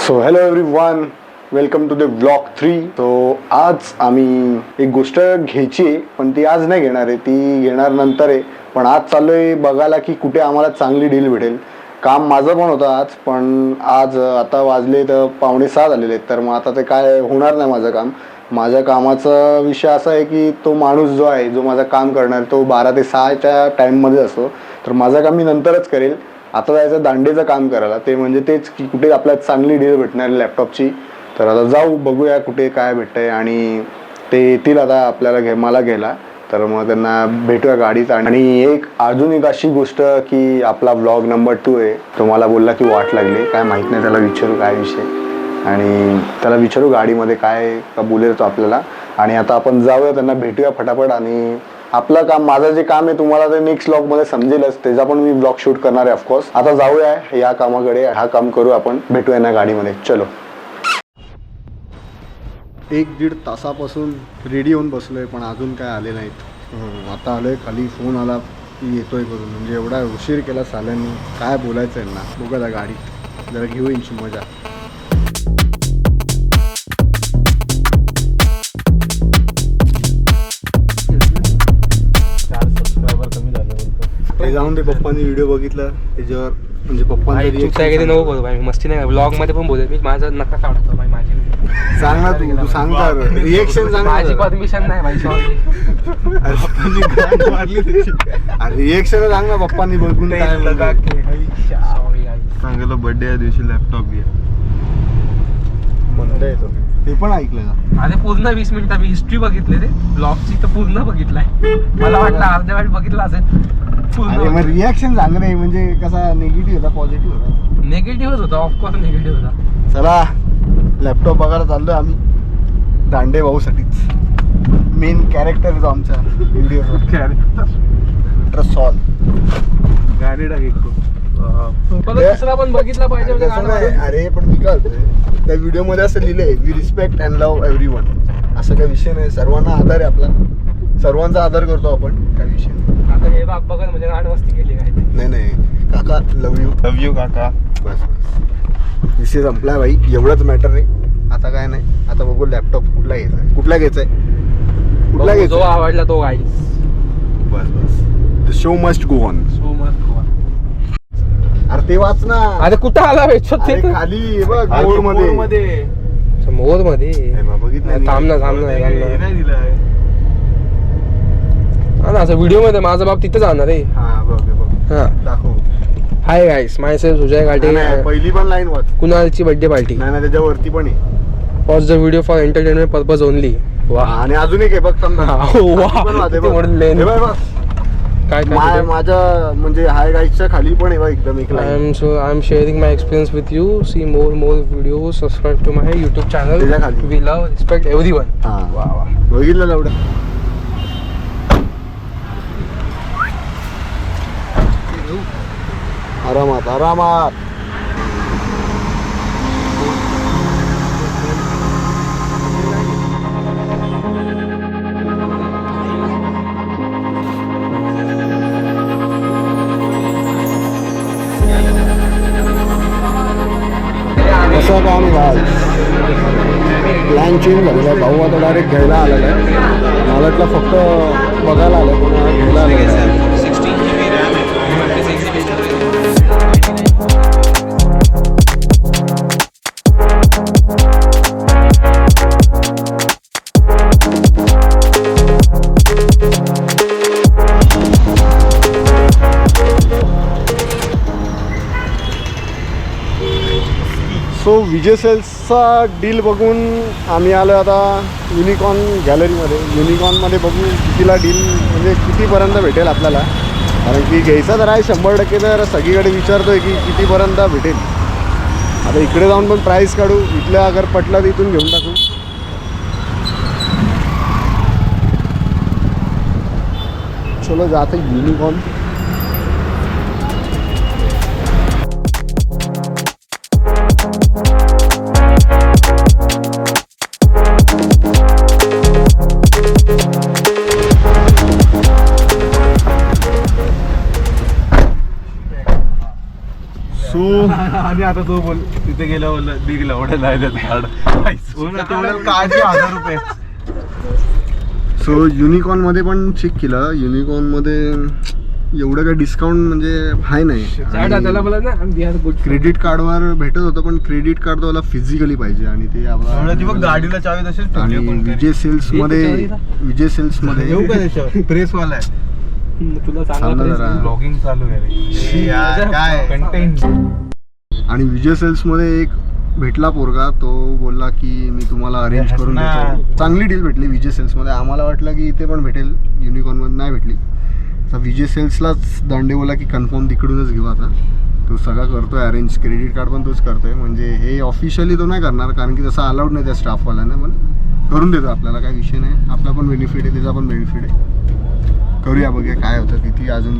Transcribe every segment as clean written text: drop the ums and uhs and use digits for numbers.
So hello everyone, welcome to the vlog 3. तो आज आम्ही एक गोष्ट घ्यायची आहे, पण ती आज नाही घेणार आहे, ती घेणार नंतर आहे. पण आज चाललो आहे बघायला की कुठे आम्हाला चांगली डील भेटेल. काम माझं पण होतं आज, पण आज आता वाजले तर 5:45 झालेले आहेत, तर मग आता ते काय होणार नाही माझं काम. माझ्या कामाचा विषय असा आहे की तो माणूस जो आहे, जो माझं काम करणार, तो 12 ते 6च्या टाईममध्ये असतो. तर माझं काम मी नंतरच करेल. आता जायचं दांडेचं काम करायला, ते म्हणजे तेच की कुठे आपल्याला चांगली डील भेटणार लॅपटॉपची. तर आता जाऊ बघूया कुठे काय भेटतंय, आणि ते येतील आता आपल्याला मला घ्यायला. तर मग त्यांना भेटूया गाडीत. आणि अजून एक अशी गोष्ट की आपला व्लॉग नंबर 2 आहे, तो मला बोलला की वाट लागली, काय माहीत नाही, त्याला विचारू काय विषय, आणि त्याला विचारू गाडीमध्ये काय का बोलेल तो आपल्याला. आणि आता आपण जाऊया, त्यांना भेटूया फटाफट. आणि आपलं काम, माझं जे काम आहे तुम्हाला ते नेक्स्ट व्लॉगमध्ये समजेलच, त्याचा पण मी व्लॉग शूट करणार आहे ऑफकोर्स. आता जाऊया या कामाकडे, हा काम करू आपण, भेटूया ना गाडीमध्ये. चलो. 1-1.5 तासापासून रेडी होऊन बसलोय, पण अजून काय आले नाहीत. आता आलोय खाली, फोन आला की येतोय करून. म्हणजे एवढा उशीर केला साल्यांनी, काय बोलायचं आहे ना. बघा त्या गाडी जरा घेऊ यांची मजा. ते जाऊन ते पप्पांनी व्हिडिओ बघितला त्याच्यावर, म्हणजे पप्पांनी नको बोलू भाई, मस्ती नाही, ब्लॉग मध्ये पण बोलू मी, माझं नका काढतो भाई, माझी सांग ना, तू सांग तर, रिएक्शन सांग. माझी परमिशन नाही भाई, सॉरी. रिएक्शन सांग ना, पप्पांनी बघून काय सांगायला बर्थडे या दिवशी लॅपटॉप घ्या म्हणता येतो, ते पण ऐकलं ना. अरे पूर्ण 20 मिनिटं मी हिस्ट्री बघितली रे ब्लॉगची, तर पूर्ण बघितलाय. मला वाटलं अर्ध्या वेळ बघितला असेल. अरे मग रिॲक्शन सांग रे, म्हणजे कसा निगेटिव्ह होता पॉझिटिव्ह होता? निगेटिव्हच होता, ऑफकोर्स निगेटिव्ह होता. चला लॅपटॉप बघायला चाललोय आम्ही, दांडे भाऊसाठीच. मेन कॅरेक्टर आहे तो आमच्या व्हिडिओ, कॅरेक्टर सॉल्व. गाडी टाक एक दुसरा पण बघितला पाहिजे. अरे पण मी काय त्या व्हिडिओ मध्ये असं लिहिलंय, we respect and love everyone. असं काही विषय नाही, सर्वांना आदर आहे आपला, सर्वांचा आदर करतो आपण, काय विषय नाही. आता हे बाप बघा म्हणजे गाणवस्ती केली काय. नाही काका, लव यू काका. बस विषय संपलाय भाई, एवढंच मॅटर आहे. आता काय नाही, आता बघू लॅपटॉप कुठला घ्यायचा आहे. जो आवडला तो गाई. बस the show must go on. अरे ते वाच ना. अरे कुठं आला अरे खाली बघ, मोर मध्ये बघितलं. थांब ना नाही दिलाय ना, असं व्हिडिओ मध्ये माझा बाप तिथे जाणार आहे. हा बघ हा दाखव. हाय गाईस, माय सेल्फ सुजय घाटे. पहिली पण लाईन वाच. कुणालची बर्थडे पार्टी. नाही त्याच्यावरती पण आहे. Pause the video for entertainment purpose only. वाह. आणि अजून एक आहे बघ, काय माझ्या म्हणजे हाय गाईच्या खाली पण आहे बघ, एकदम एक line. I am sharing my experience with you. See more video. Subscribe to my YouTube channel. We love respect everyone. वा बघितलं एवढं. आरामात कसं काम घाल. प्लॅन चेंज झालेला, भाऊ आता डायरेक्ट घ्यायला आलेला आहे. मला वाटलं फक्त बघायला आलं, पण घ्यायला आलेला आहे. सो विजय सेल्सचा डील बघून आम्ही आलो आता युनिकॉर्न गॅलरीमध्ये. युनिकॉर्नमध्ये बघू कितीला डील, म्हणजे कितीपर्यंत भेटेल आपल्याला. कारण की घ्यायचा तर आहे 100%, तर सगळीकडे विचारतोय की कितीपर्यंत भेटेल. आता इकडे जाऊन पण प्राईस काढू, इथलं अगर पटलं तर इथून घेऊन टाकू. चलो जाते युनिकॉर्न. आणि आता तो बोल तिथे गेला बोल बिग लावडे नाही काढले 1000 रुपये. सो युनिकॉर्न मध्ये पण चेक केलं. युनिकॉर्न मध्ये एवढं काही डिस्काउंट म्हणजे हाय नाही. त्याला मला ना वी आर गुड. क्रेडिट कार्डवर भेटत होतं पण क्रेडिट कार्ड मला फिजिकली पाहिजे आणि ते बघ गाडीला चावी तसेच आणि विजय सेल्स मध्ये येऊ का त्याच्यावर प्रेसवाला आहे. तुला सांग ना जरा. ब्लॉगिंग चालू आहे यार काय कंटेंट. आणि विजय सेल्स मध्ये एक भेटला पोरगा, तो बोलला की मी तुम्हाला अरेंज करून देतो. चांगली डील भेटली विजय सेल्स मध्ये. आम्हाला वाटलं की इथे पण भेटेल, युनिकॉर्न मध्ये नाही भेटली. तर विजय सेल्सलाच दांडे बोला की कन्फर्म तिकडूनच घेऊ. आता तो सगळं करतोय अरेंज, क्रेडिट कार्ड पण तोच करतोय. म्हणजे हे ऑफिशियली तो नाही करणार कारण की तसं अलाउड नाही त्या स्टाफवाल्यांना, पण करून देतो आपल्याला, काही विषय नाही. आपला पण बेनिफिट आहे, त्याचा पण बेनिफिट आहे. करूया, बघूया काय होतं, किती अजून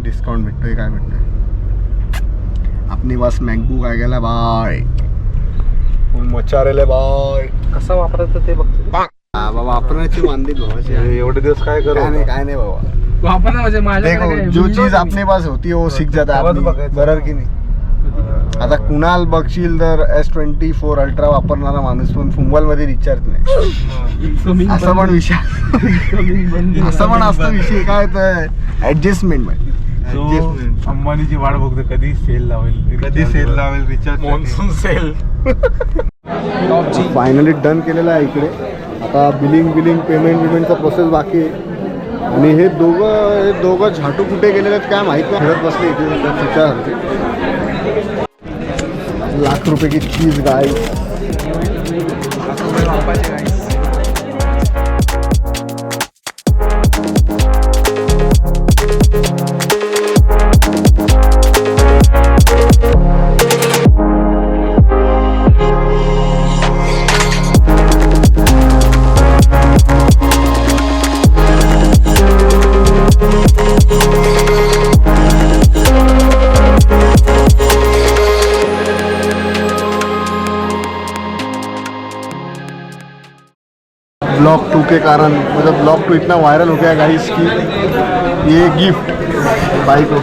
डिस्काउंट भेटतोय, काय भेटतोय. आपली बस मॅकबुक आहे गेला बाय, मच्छा रेले बाय. कसं वापरायचं ते बघतो बाबा वापरण्याची वांदी भावाची. एवढे दिवस काय करू. काय नाही बाबा. वापरणार म्हणजे देखो जो चीज अपने पास होती वो सीख जाता है बरोबर की नाही. आता कुणाल बघशील तर S24 अल्ट्रा वापरणारा माणूस पण मुंबईमध्ये रिचार्ज नाही. असं पण विषय असं पण असतं विषय काय तर ऍडजस्टमेंट मध्ये. अंबानीची वाट बघतो कधी सेल लावेल recharge monsoon sale. Finally done केलेलं आहे इकडे. आता बिलिंग पेमेंटचा प्रोसेस बाकी आहे. आणि हे दोघं झाटू कुठे गेलेले आहेत काय माहित नाही. फिरत बसले इथे. लाख रुपये की चीज गाय. ब्लॉग 2 के कारण मतलब ब्लॉग 2 इतना वायरल हो गया गाइस कि ये गिफ्ट बाई को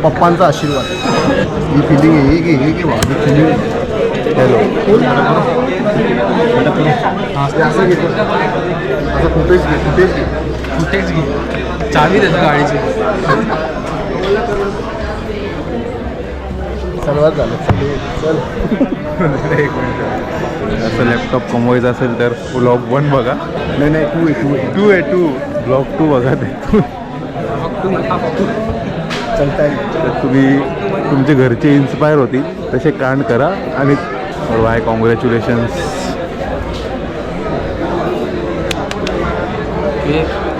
पप्पांचा आशीर्वाद. ही फिलिंग आहे की वाढ फिलिंग. हॅलो असं घेतो, असं कुठेच घे चावी देतो गाडीची. सर्वात झालं. चल एक मिनिट. असं लॅपटॉप कमवायचा असेल तर ब्लॉग 1 बघा. नाही 2 आहे. ब्लॉग 2 बघा. ते चलता तर तुम्ही तुमचे घरचे इन्स्पायर होतील तसे कांड करा. आणि वाय कॉंग्रॅच्युलेशन्स.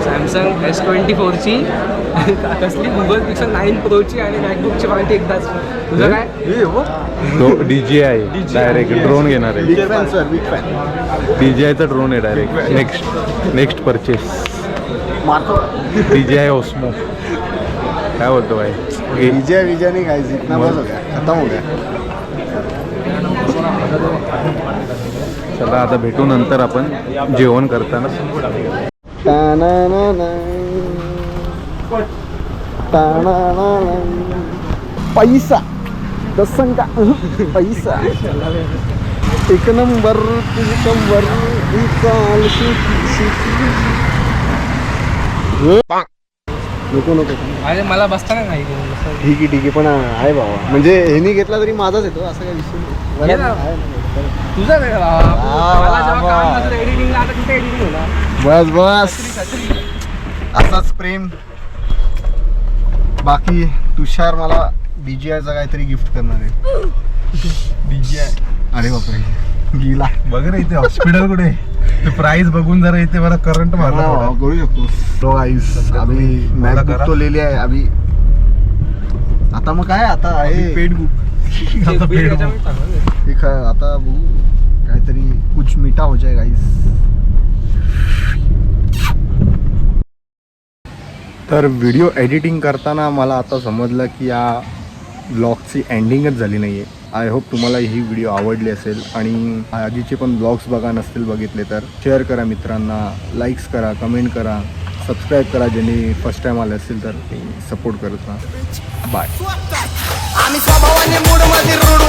सॅमसंग S24 ची कसली गुगल पिक्सल 9 प्रोची आणि मॅकबुकची पार्टी एकदाच. तुझं काय DJI डायरेक्ट ड्रोन घेणार आहे. Big fan sir, big fan. DJIचा ड्रोन आहे डायरेक्ट. नेक्स्ट परचेस मारतो DJI Osmo. काय बोलतो भाई. विजय नहीं गाइस, इतना बस हो गया, खत्म हो गया. चला आता भेटू नंतर आपण जेवण करताना. पैसा दसंका पैसा एक नंबर नको अरे मला बसताना नाही. ठीक आहे पण आहे बाबा. म्हणजे ह्यानी घेतला तरी माझाच येतो, असं काही विषय नाही. घे ना. आहे ना. तुझं काय मला जेव्हा काम नसेल एडिटिंगला, आता कुठे एडिटिंग होणार. बस असाच प्रेम. बाकी तुषार मला DJIचा काहीतरी गिफ्ट करणार आहे. DJI. अरे बापरे गेला. बघ रे इथे हॉस्पिटल कुठे. ते प्राइस बघून जरा इथे मला करंट मारला. करू शकतो. तो गाइस अभी मॅकबुक तो ले लिया है अभी. आता मग काय आता आहे पेड बुक. आता पेड एक आता बघू काहीतरी कुछ मीठा हो जाए गाइस. तर व्हिडिओ एडिटिंग करताना मला आता समजलं की या ब्लॉगची एंडिंगच झाली नाही आहे. आय होप तुम्हाला ही व्हिडिओ आवडली असेल आणि आधीचे पण ब्लॉग्स बघा नसतील बघितले तर शेअर करा मित्रांना, लाईक्स करा, कमेंट करा, सबस्क्राईब करा ज्यांनी फर्स्ट टाईम आले असेल तर सपोर्ट करत राहा. बाय. आम्ही स्वभावाने मूड मध्ये रूढ